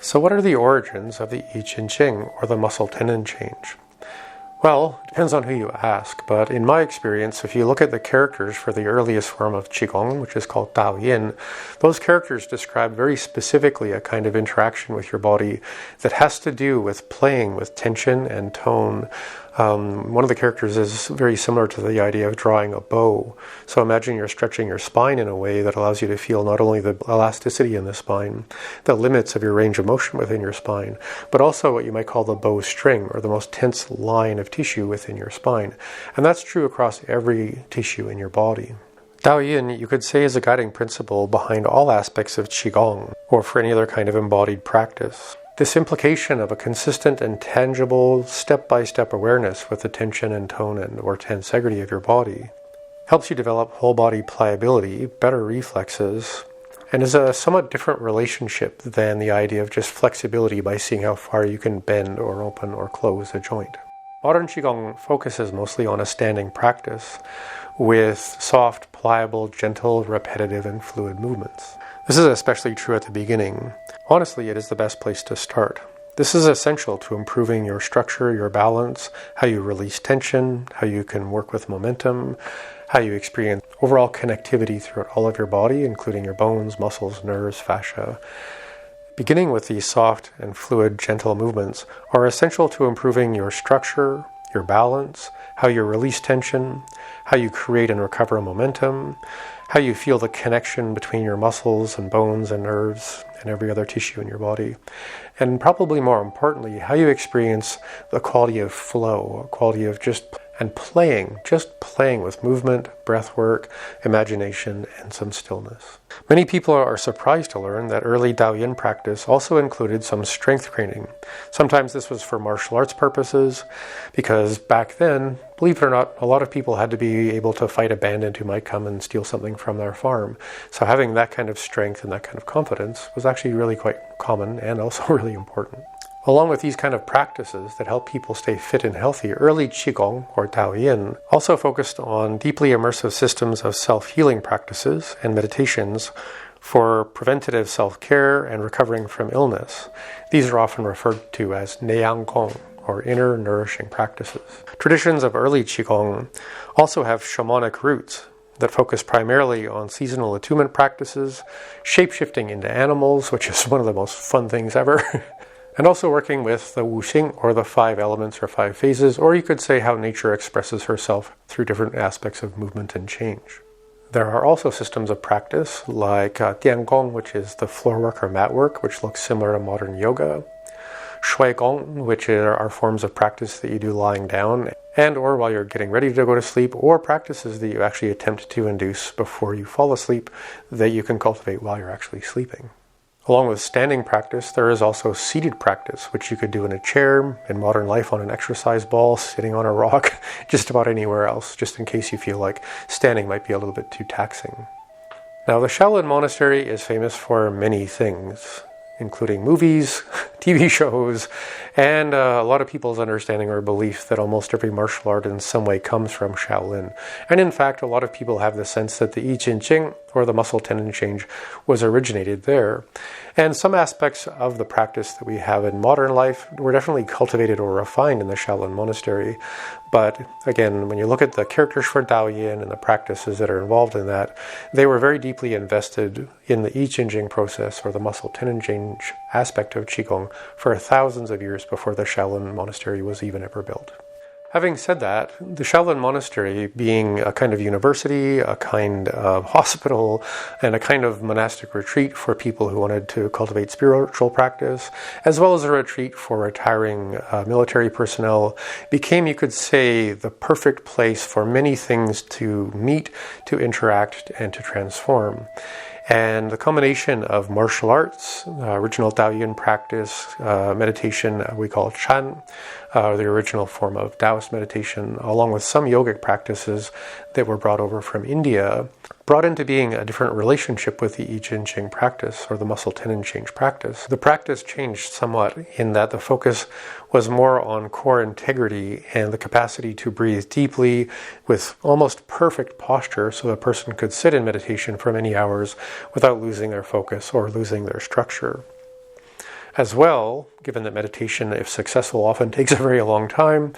So what are the origins of the Yi Jin Jing, or the muscle tendon change? Well, it depends on who you ask, but in my experience, if you look at the characters for the earliest form of Qi Gong, which is called Dao Yin, those characters describe very specifically a kind of interaction with your body that has to do with playing with tension and tone. One of the characters is very similar to the idea of drawing a bow. So imagine you're stretching your spine in a way that allows you to feel not only the elasticity in the spine, the limits of your range of motion within your spine, but also what you might call the bow string, or the most tense line of tissue within your spine. And that's true across every tissue in your body. Dao Yin, you could say, is a guiding principle behind all aspects of Qi Gong, or for any other kind of embodied practice. This implication of a consistent and tangible step-by-step awareness with the tension and tone or tensegrity of your body helps you develop whole body pliability, better reflexes, and is a somewhat different relationship than the idea of just flexibility by seeing how far you can bend or open or close a joint. Modern Qigong focuses mostly on a standing practice with soft, pliable, gentle, repetitive, and fluid movements. This is especially true at the beginning. Honestly, it is the best place to start. This is essential to improving your structure, your balance, how you release tension, how you can work with momentum, how you experience overall connectivity throughout all of your body, including your bones, muscles, nerves, fascia. Beginning with these soft and fluid, gentle movements are essential to improving your structure, your balance, how you release tension, how you create and recover momentum, how you feel the connection between your muscles and bones and nerves and every other tissue in your body. And probably more importantly, how you experience the quality of flow, a quality of just playing with movement, breath work, imagination, and some stillness. Many people are surprised to learn that early Dao Yin practice also included some strength training. Sometimes this was for martial arts purposes, because back then, believe it or not, a lot of people had to be able to fight a bandit who might come and steal something from their farm. So having that kind of strength and that kind of confidence was actually really quite common and also really important. Along with these kind of practices that help people stay fit and healthy, early Qi Gong, or Dao Yin, also focused on deeply immersive systems of self-healing practices and meditations for preventative self-care and recovering from illness. These are often referred to as Neiyang Gong, or inner nourishing practices. Traditions of early Qi Gong also have shamanic roots that focus primarily on seasonal attunement practices, shape-shifting into animals, which is one of the most fun things ever, and also working with the wuxing, or the 5 elements or 5 phases, or you could say how nature expresses herself through different aspects of movement and change. There are also systems of practice like Tiangong, which is the floor work or mat work, which looks similar to modern yoga, Shui Gong, which are forms of practice that you do lying down and or while you're getting ready to go to sleep, or practices that you actually attempt to induce before you fall asleep that you can cultivate while you're actually sleeping. Along with standing practice, there is also seated practice, which you could do in a chair, in modern life on an exercise ball, sitting on a rock, just about anywhere else, just in case you feel like standing might be a little bit too taxing. Now, the Shaolin Monastery is famous for many things, including movies, TV shows, and a lot of people's understanding or belief that almost every martial art in some way comes from Shaolin. And in fact, a lot of people have the sense that the Yi Jin Jing, or the muscle tendon change, was originated there. And some aspects of the practice that we have in modern life were definitely cultivated or refined in the Shaolin Monastery. But again, when you look at the characters for Dao Yin and the practices that are involved in that, they were very deeply invested in the Yi Jin Jing process, or the muscle tendon change aspect of Qigong, for thousands of years before the Shaolin Monastery was even ever built. Having said that, the Shaolin Monastery, being a kind of university, a kind of hospital, and a kind of monastic retreat for people who wanted to cultivate spiritual practice, as well as a retreat for retiring military personnel, became, you could say, the perfect place for many things to meet, to interact, and to transform. And the combination of martial arts, original Dao Yin practice, meditation we call Chan, the original form of Taoist meditation, along with some yogic practices that were brought over from India, brought into being a different relationship with the Yi Jin Jing practice, or the muscle tendon change practice. The practice changed somewhat in that the focus was more on core integrity and the capacity to breathe deeply with almost perfect posture, so a person could sit in meditation for many hours without losing their focus or losing their structure. As well, given that meditation, if successful, often takes a very long time,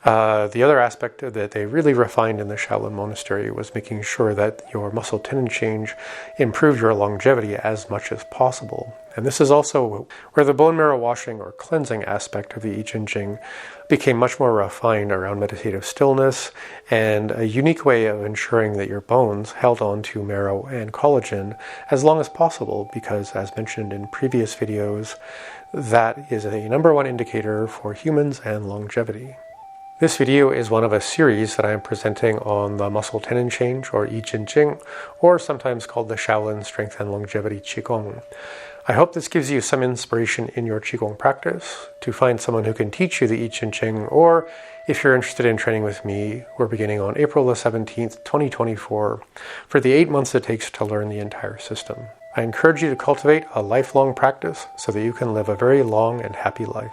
the other aspect that they really refined in the Shaolin monastery was making sure that your muscle tendon change improved your longevity as much as possible. And this is also where the bone marrow washing or cleansing aspect of the Yi Jin Jing became much more refined around meditative stillness and a unique way of ensuring that your bones held on to marrow and collagen as long as possible, because as mentioned in previous videos, that is a number one indicator for humans and longevity. This video is one of a series that I am presenting on the muscle tendon change, or Yi Jin Jing, or sometimes called the Shaolin Strength and Longevity Qi Gong. I hope this gives you some inspiration in your Qi Gong practice to find someone who can teach you the Yi Jin Jing, or if you're interested in training with me, we're beginning on April the 17th, 2024, for the 8 months it takes to learn the entire system. I encourage you to cultivate a lifelong practice so that you can live a very long and happy life.